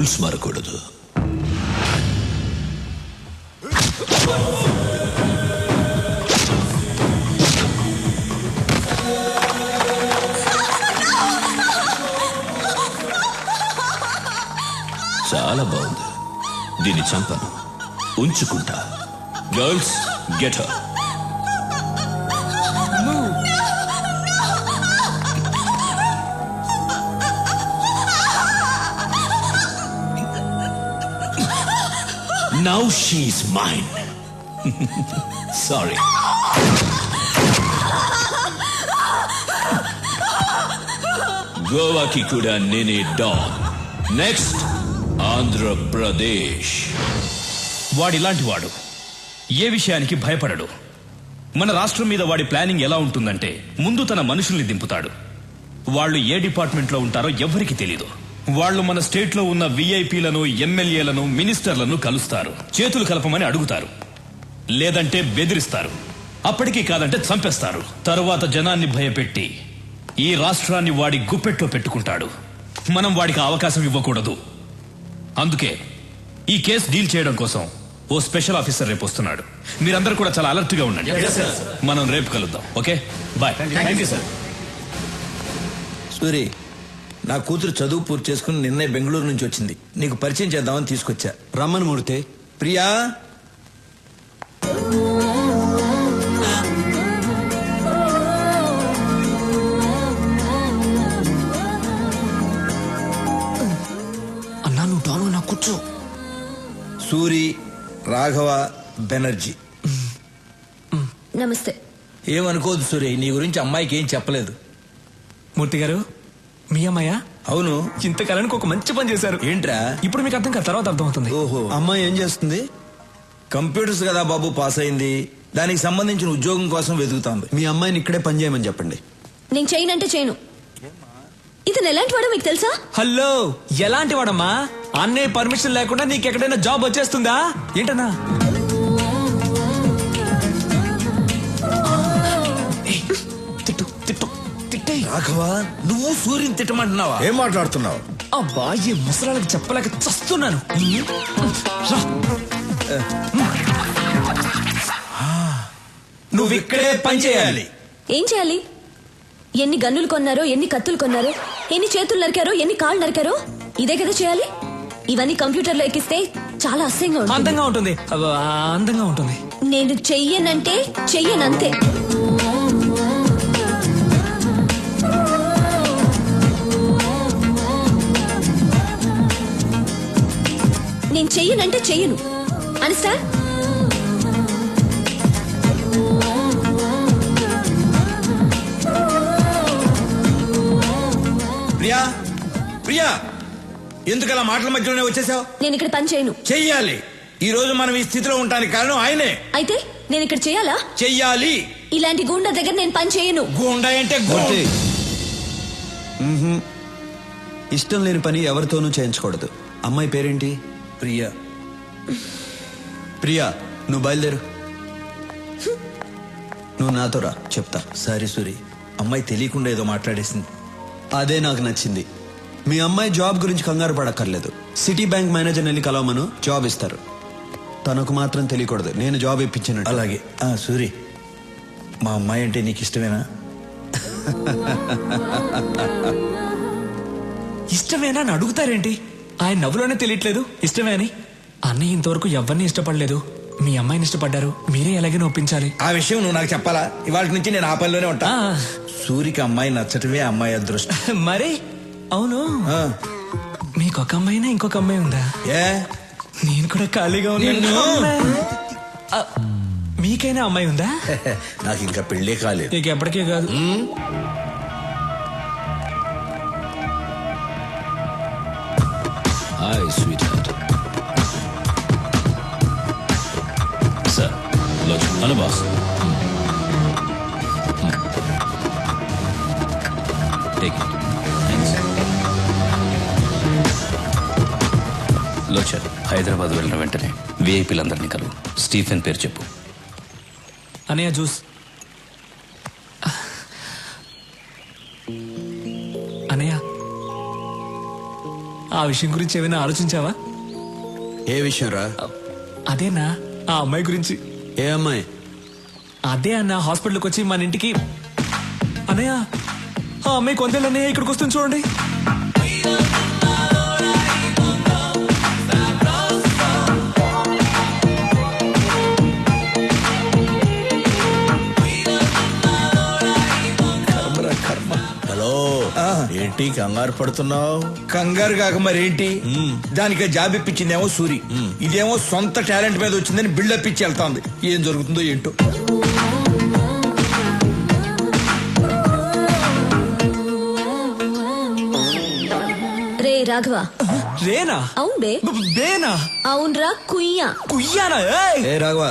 Rules మారకూడదు. చాలా బాగుంది. దీన్ని చంపను, ఉంచుకుంటా. Girls get her. Now she's mine. Sorry. Goa ki kuda nene Dawn. Next, Andhra Pradesh. వాడిలాంటి వాడు ఏ విషయానికి భయపడడు. మన రాష్ట్రం మీద వాడి ప్లానింగ్ ఎలా ఉంటుందంటే, ముందు తన మనుషుల్ని దింపుతాడు. వాళ్ళు ఏ డిపార్ట్మెంట్లో ఉంటారో ఎవ్వరికి తెలీదు. వాళ్ళు మన స్టేట్ లో ఉన్న విఐపీలను, ఎమ్మెల్యేలను, మినిస్టర్లను కలుస్తారు. చేతులు కలపమని అడుగుతారు, లేదంటే బెదిరిస్తారు. అప్పటికీ కాదంటే చంపేస్తారు. తరువాత జనాన్ని భయపెట్టి ఈ రాష్ట్రాన్ని వాడి గుప్పెట్లో పెట్టుకుంటాడు. మనం వాడికి అవకాశం ఇవ్వకూడదు. అందుకే ఈ కేసు డీల్ చేయడం కోసం ఓ స్పెషల్ ఆఫీసర్ రేపు వస్తున్నాడు. మీరందరూ కూడా చాలా అలర్ట్ గా ఉండండి. మనం రేపు కలుద్దాం. Okay, bye. సూరి, నా కూతురు చదువు పూర్తి చేసుకుని నిన్నే బెంగళూరు నుంచి వచ్చింది. నీకు పరిచయం చేద్దామని తీసుకొచ్చా. రమ్మని మూర్తి. ప్రియా, అన్నా నువ్వు డాను, నా కూర్చో. సూరి, రాఘవ బెనర్జీ. నమస్తే. ఏమనుకోదు సూరి, నీ గురించి అమ్మాయికి ఏం చెప్పలేదు. మూర్తి గారు, మీ అమ్మాయ? అవును. ఇంతకాలానికి ఒక మంచి పని చేశారు. ఏంట్రా? ఇప్పుడు మీకు అర్థం కాదు, తర్వాత అర్థం అవుతుంది. ఓహో. అమ్మాయి ఏం చేస్తుంది? కంప్యూటర్స్ కదా బాబు, పాస్ అయింది. దానికి సంబంధించిన ఉద్యోగం కోసం వెతుకుతాంది. మీ అమ్మాయిని ఇక్కడే పని చేయమని చెప్పండి. నేను చేయనంటే చేయను. ఇతను ఎలాంటి వాడో మీకు తెలుసా? హలో, ఎలాంటి వాడమ్మా? అన్నయ్య పర్మిషన్ లేకుండా నీకు ఎక్కడైనా జాబ్ వచ్చేస్తుందా ఏంటన్నా? తిట్టు తిట్టు తిట్టే. రాఘవ, నువ్వు సూర్యుని తిట్టమంటున్నావా? ఏం మాట్లాడుతున్నావు? అబ్బా, ఈ ముసలాళ్ళకి చెప్పలేక చస్తున్నాను. రా. నువ్వు ఇక్కడే పని చేయాలి. ఏం చేయాలి? ఎన్ని గన్నులు కొన్నారో, ఎన్ని కత్తులు కొన్నారో, ఎన్ని చేతులు నరికారో, ఎన్ని కాళ్ళు నరికారో, ఇదే కదా చేయాలి. ఇవన్నీ కంప్యూటర్లో ఎక్కిస్తే చాలా అసహ్యంగా ఉంటుంది. అందంగా ఉంటుంది. అందంగా ఉంటుంది. నేను చెయ్యనంటే చెయ్యనంతే. నేను చెయ్యనంటే చెయ్యను. అండర్స్టాండ్? ప్రియా, ప్రియా, ఎందుకలా మాటల మధ్యలోనే వచ్చేసావు? నేను ఇక్కడ పని చేయను. చెయ్యాలి. ఈ రోజు మనం ఈ స్థితిలో ఉండడానికి కారణం ఆయనే. అయితే నేను ఇక్కడ చేయాలా? చెయ్యాలి. ఇలాంటి గూండా దగ్గర నేను పని చేయను. గూండా అంటే ఇష్టం లేని పని ఎవరితోనూ చేయించకూడదు. అమ్మాయి పేరేంటి? ప్రియా. ప్రియా, నువ్వు బయలుదేరు. నువ్వు నాతో రా, చెప్తా. సారీ సూరి, అమ్మాయి తెలియకుండా ఏదో మాట్లాడేసింది. అదే నాకు నచ్చింది. మీ అమ్మాయి జాబ్ గురించి కంగారు పడక్కర్లేదు. సిటీ బ్యాంక్ మేనేజర్ వెళ్ళి కలవమను, జాబ్ ఇస్తారు. తనకు మాత్రం తెలియకూడదు నేను జాబ్ ఇప్పించినట్టు. అలాగే. సూరి, మా అమ్మాయి అంటే నీకు ఇష్టమేనా? ఇష్టమేనా అని అడుగుతారేంటి? ఆయన నవ్వులోనే తెలియట్లేదు ఇష్టమే అని. అన్నయ్య ఇంతవరకు ఎవరిని ఇష్టపడలేదు. మీ అమ్మాయిని ఇష్టపడ్డారు, మీరే ఎలాగైనా ఒప్పించాలి. ఆ విషయం నువ్వు నాకు చెప్పాలా? ఇవాళ నుంచి నేను ఆ పనిలోనే ఉంటా. సూరికి అమ్మాయి నచ్చటమే అమ్మాయి అదృష్టం. మరి అవును, మీకు ఒక అమ్మాయినా ఇంకొక అమ్మాయి ఉందా? ఏ, నేను కూడా ఖాళీగా ఉన్నాను. మీకైనా అమ్మాయి ఉందా? నాకు ఇంకా పెళ్ళే కాలేదు. నీకు ఎప్పటికే కాదు. Hi sweetheart. Sir, hello boss. Take it. Thanks. లోచర్, హైదరాబాద్ వెళ్ళిన వెంటనే విఐపీలందరినీ కలువు. స్టీఫెన్ పేరు చెప్పు. అనయ్య జ్యూస్. అనయ్య ఆ విషయం గురించి ఏమైనా ఆలోచించావా? ఏ విషయం రా? అదేనా ఆ అమ్మాయి గురించి. ఏ అమ్మాయి? అదే అన్న హాస్పిటల్కి వచ్చి మన ఇంటికి. అన్నయ్య ఆ అమ్మాయి కొందేళ్ళు అన్నయ్య ఇక్కడికి వస్తుంది చూడండి. హలో ఏంటి కంగారు పడుతున్నావు? కంగారు కాక మరేంటి, దానికి జాబ్ ఇప్పించిందేమో సూరి, ఇదేమో సొంత టాలెంట్ మీద వచ్చిందని బిల్డప్ ఇచ్చి వెళ్తాంది. ఏం జరుగుతుందో ఏంటో. రే రాఘవ. రేనా? అవును బే. బేనా? అవునరా కుయ్యా. కుయ్యానా? ఏ రాఘవ,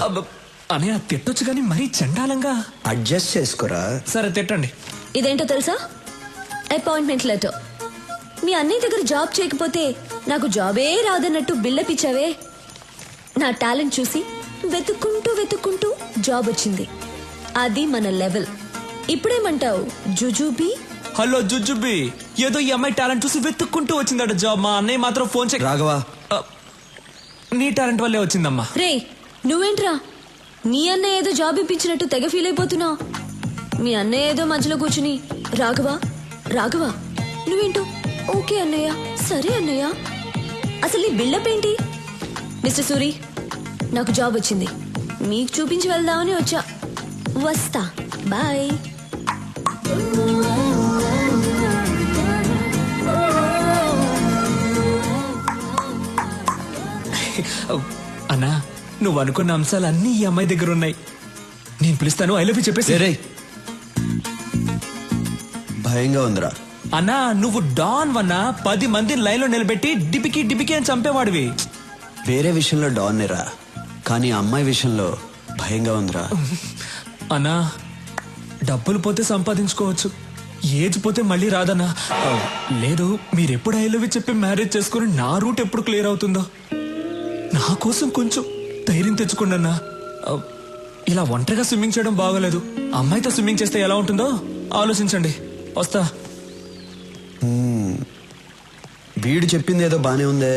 అన్నయ్య తిట్టొచ్చు కానీ మరీ చండాలంగా. అడ్జస్ట్ చేసుకోరా. సరే తిట్టండి. ఇదేంటో తెలుసా? Appointment letter. మీ అన్నయ్య దగ్గర జాబ్ చేయకపోతే నాకు జాబే రాదన్నట్టు బిల్డప్ ఇచ్చావే. నా టాలెంట్ చూసి వెతుక్కుంటూ జాబ్ వచ్చింది. అది మన లెవెల్. ఇప్పుడేమంటావు జుజుబీ? హలో జుజుబి, ఏదో ఈ అమ్మాయి టాలెంట్ చూసి వెతుక్కుంటూ వచ్చిందట జాబ్. మా అన్నయ్య మాత్రం ఫోన్ చేయ. రాఘవ, నీ టాలెంట్ వల్లే వచ్చిందమ్మా. రే నువ్వేంట్రా మీ అన్నయ్య ఏదో జాబ్ ఇప్పించినట్టు తెగ ఫీల్ అయిపోతున్నావు. మీ అన్నయ్య ఏదో మధ్యలో కూర్చుని రాఘవ నువ్వేంటో ఓకే అన్నయ్య, సరే అన్నయ్య. అసలు నీ బిల్డప్ ఏంటి? మిస్టర్ సూరి, నాకు జాబ్ వచ్చింది, మీకు చూపించి వెళ్దామని వచ్చా. వస్తా, బాయ్. అన్నా నువ్వు అనుకున్న అంశాలు అన్నీ ఈ అమ్మాయి దగ్గర ఉన్నాయి. నేను పిలుస్తాను, ఐ లవ్ యూ చెప్పేసి. భయంగా ఉందిరా. అన్నా నువ్వు డాన్ వన్నా 10 మందిని లైన్ లో నిలబెట్టి డిపికి అని చంపేవాడివి. వేరే విషయంలో డాన్నేరా, కానీ ఆ అమ్మాయి విషయంలో భయంగా ఉందిరా. అన్నా డబ్బులు పోతే సంపాదించుకోవచ్చు, ఏజ్ పోతే మళ్ళీ రాదన్నా. లేదు మీరెప్పుడు ఐ లవ్ యూ చెప్పి మ్యారేజ్ చేసుకుని నా రూట్ ఎప్పుడు క్లియర్ అవుతుందో. నా కోసం కొంచెం ధైర్యం తెచ్చుకోండి అన్నా. ఇలా ఒంటరిగా స్విమ్మింగ్ చేయడం బాగోలేదు. అమ్మాయితో స్విమ్మింగ్ చేస్తే ఎలా ఉంటుందో ఆలోచించండి. వస్తా. వీడు చెప్పింది ఏదో బానే ఉందే.